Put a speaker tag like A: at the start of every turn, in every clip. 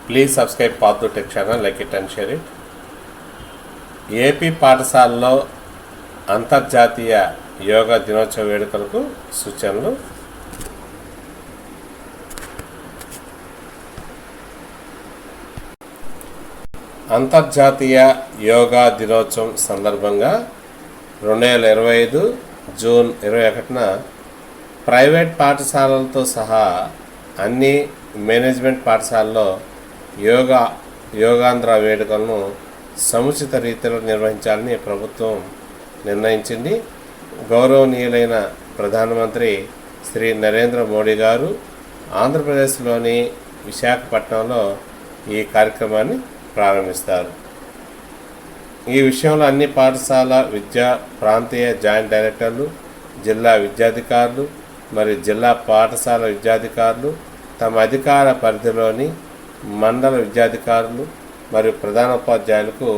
A: Please subscribe Paathu tech channel, like it and share it. AP పాఠశాలలో అంతర్జాతీయ యోగా దినోత్సవ వేడుకలకు సూచనలు. అంతర్జాతీయ యోగా దినోత్సవం సందర్భంగా 2025 జూన్ 21న ప్రైవేట్ పాఠశాలలతో సహా అన్ని మేనేజ్మెంట్ పాఠశాలలో యోగాంధ్ర వేడుకలను సముచిత రీతిలో నిర్వహించాలని ప్రభుత్వం నిర్ణయించింది. గౌరవనీయులైన ప్రధానమంత్రి శ్రీ నరేంద్ర మోడీ గారు ఆంధ్రప్రదేశ్లోని విశాఖపట్నంలో ఈ కార్యక్రమాన్ని ప్రారంభిస్తారు. ఈ విషయంలో అన్ని పాఠశాల విద్యా ప్రాంతీయ జాయింట్ డైరెక్టర్లు, జిల్లా విద్యాధికారులు మరియు జిల్లా పాఠశాల విద్యాధికారులు తమ అధికార పరిధిలోని మండల విద్యాధికారులు మరియు ప్రధానోపాధ్యాయులకు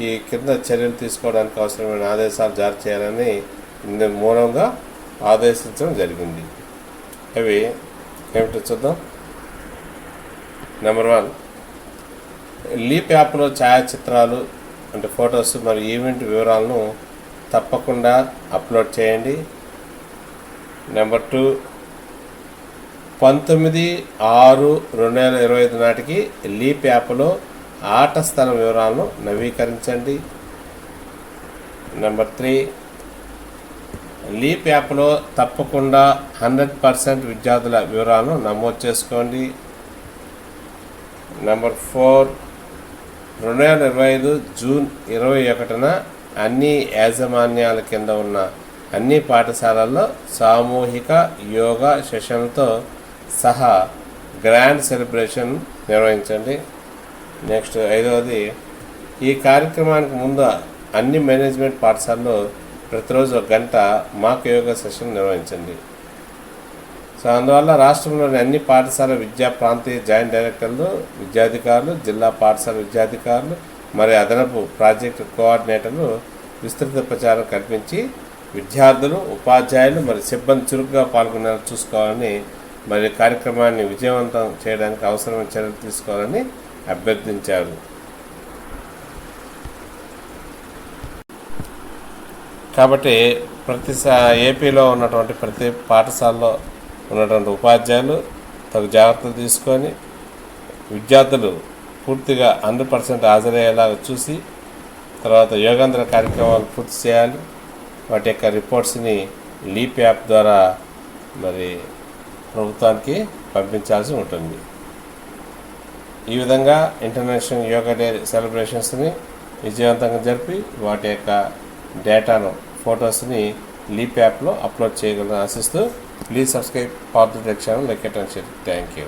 A: ఈ కింద చర్యలు తీసుకోవడానికి అవసరమైన ఆదేశాలు జారీ చేయాలని మూలంగా ఆదేశించడం జరిగింది. అవి ఏమిటో చూద్దాం. నెంబర్ 1, లీప్ యాప్లో ఛాయాచిత్రాలు అంటే ఫొటోస్ మరియు ఈవెంట్ వివరాలను తప్పకుండా అప్లోడ్ చేయండి. నెంబర్ 2, 19/6/2025 నాటికి లీప్ యాప్లో ఆట స్థలం వివరాలను నవీకరించండి. నెంబర్ 3, లీప్ యాప్లో తప్పకుండా 100% విద్యార్థుల వివరాలను నమోదు చేసుకోండి. నెంబర్ 4, 2025 జూన్ 21న అన్ని యాజమాన్యాల కింద ఉన్న అన్ని పాఠశాలల్లో సామూహిక యోగా సెషన్లతో సహా గ్రాండ్ సెలబ్రేషన్ నిర్వహించండి. నెక్స్ట్ 5వది, ఈ కార్యక్రమానికి ముందు అన్ని మేనేజ్మెంట్ పాఠశాలలో ప్రతిరోజు 1 గంట మాక్ యోగా సెషన్ నిర్వహించండి. సో అందువల్ల రాష్ట్రంలోని అన్ని పాఠశాల విద్యా ప్రాంతీయ జాయింట్ డైరెక్టర్లు, విద్యాధికారులు, జిల్లా పాఠశాల విద్యాధికారులు మరియు అదనపు ప్రాజెక్టు కోఆర్డినేటర్లు విస్తృత ప్రచారం కల్పించి విద్యార్థులు, ఉపాధ్యాయులు మరియు సిబ్బంది చురుగ్గా పాల్గొనేలా చూసుకోవాలని మరియు కార్యక్రమాన్ని విజయవంతం చేయడానికి అవసరమైన చర్యలు తీసుకోవాలని అభ్యర్థించారు. కాబట్టి ఏపీలో ఉన్నటువంటి ప్రతి పాఠశాలలో ఉన్నటువంటి ఉపాధ్యాయులు తగు జాగ్రత్తలు తీసుకొని విద్యార్థులు పూర్తిగా 100% హాజరయ్యేలాగా చూసి తర్వాత యోగాంధ్ర కార్యక్రమాలు పూర్తి చేయాలి. వాటి యొక్క రిపోర్ట్స్ని లీప్ యాప్ ద్వారా మరి ప్రభుత్వానికి పంపించాల్సి ఉంటుంది. ఈ విధంగా ఇంటర్నేషనల్ యోగా డే సెలబ్రేషన్స్ని విజయవంతంగా జరిపి వాటి యొక్క డేటాను, ఫొటోస్ని లీప్ యాప్లో అప్లోడ్ చేయగలని ఆశిస్తూ please subscribe Paathu tech channel, like it and share. Thank you.